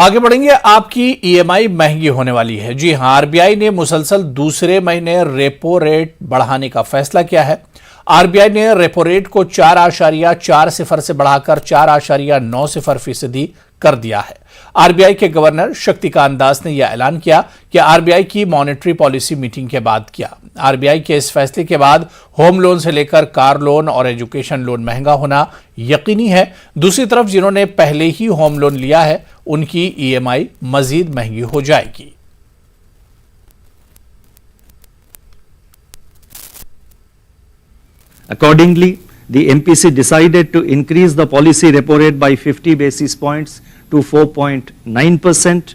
आगे बढ़ेंगे। आपकी ईएमआई महंगी होने वाली है। जी हां, आरबीआई ने मुसलसल दूसरे महीने रेपो रेट बढ़ाने का फैसला किया है। आरबीआई ने रेपो रेट को 4.40 से बढ़ाकर 4.90% कर दिया है। आरबीआई के गवर्नर शक्तिकांत दास ने यह ऐलान किया कि आरबीआई की मॉनेटरी पॉलिसी मीटिंग के बाद किया। आरबीआई के इस फैसले के बाद होम लोन से लेकर कार लोन और एजुकेशन लोन महंगा होना यकीनी है। दूसरी तरफ जिन्होंने पहले ही होम लोन लिया है उनकी ईएमआई मजीद महंगी हो जाएगी। Accordingly, the MPC decided to increase the policy repo rate by 50 basis points to 4.9%.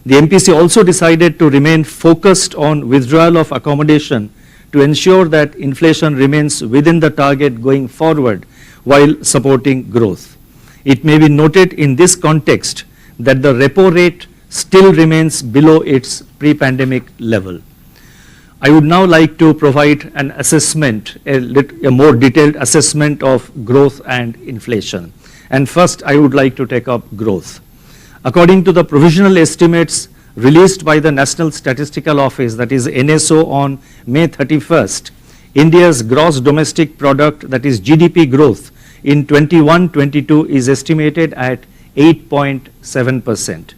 The MPC also decided to remain focused on withdrawal of accommodation to ensure that inflation remains within the target going forward while supporting growth. It may be noted in this context that the repo rate still remains below its pre-pandemic level. I would now like to provide an assessment, a more detailed assessment of growth and inflation. And first, I would like to take up growth. According to the provisional estimates released by the National Statistical Office, that is NSO, on May 31st, India's gross domestic product, that is GDP growth, in 21-22 is estimated at 8.7%.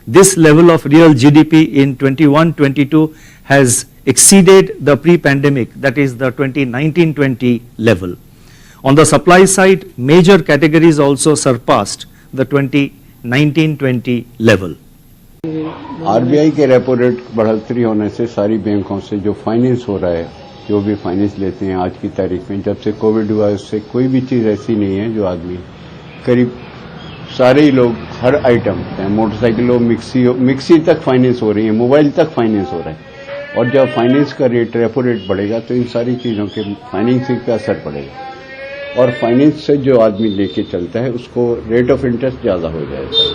This level of real GDP in 21-22 has exceeded the pre-pandemic, that is the 2019-20 level. On the supply side, major categories also surpassed the 2019-20 level. RBI के repo rate बढ़ोतरी होने से सारी बैंकों से जो finance हो रहा है, जो भी फाइनेंस लेते हैं आज की तारीख में, जब से कोविड हुआ उससे कोई भी चीज़ ऐसी नहीं है जो आदमी करीब सारे ही लोग हर आइटम, मोटरसाइकिल हो, मिक्सी तक फाइनेंस हो रही है, मोबाइल तक फाइनेंस हो रहा है। और जब फाइनेंस का रेट, रेपो रेट बढ़ेगा तो इन सारी चीज़ों के फाइनेंसिंग पे असर पड़ेगा और फाइनेंस से जो आदमी लेके चलता है उसको रेट ऑफ इंटरेस्ट ज़्यादा हो जाता है।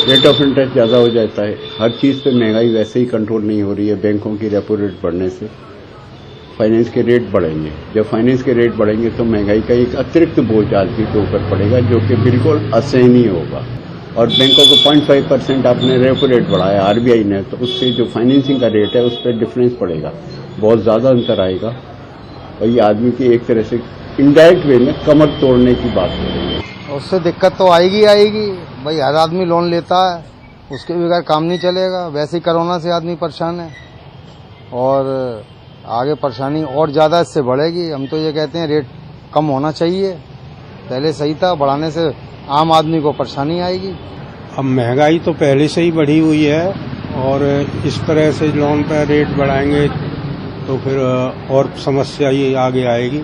रेट ऑफ इंटरेस्ट ज़्यादा हो जाता है, हर चीज़ पे महंगाई वैसे ही कंट्रोल नहीं हो रही है। बैंकों की रेपो रेट बढ़ने से फाइनेंस के रेट बढ़ेंगे। जब फाइनेंस के रेट बढ़ेंगे तो महंगाई का एक अतिरिक्त बोझ आदमी के ऊपर पड़ेगा जो कि बिल्कुल असहनीय होगा। और बैंकों को 0.5% आपने रेपो रेट बढ़ाया आरबीआई ने, तो उससे जो फाइनेंसिंग का रेट है उस पर डिफरेंस पड़ेगा, बहुत ज़्यादा अंतर आएगा और ये आदमी की एक तरह से इनडायरेक्ट वे में कमर तोड़ने की बात हो रही है। उससे दिक्कत तो आएगी भाई, हर आदमी लोन लेता है, उसके बगैर काम नहीं चलेगा। वैसे ही कोरोना से आदमी परेशान है और आगे परेशानी और ज़्यादा इससे बढ़ेगी। हम तो ये कहते हैं रेट कम होना चाहिए, पहले सही था, बढ़ाने से आम आदमी को परेशानी आएगी। अब महंगाई तो पहले से ही बढ़ी हुई है और इस तरह से लोन पर रेट बढ़ाएंगे तो फिर और समस्या ये आगे आएगी।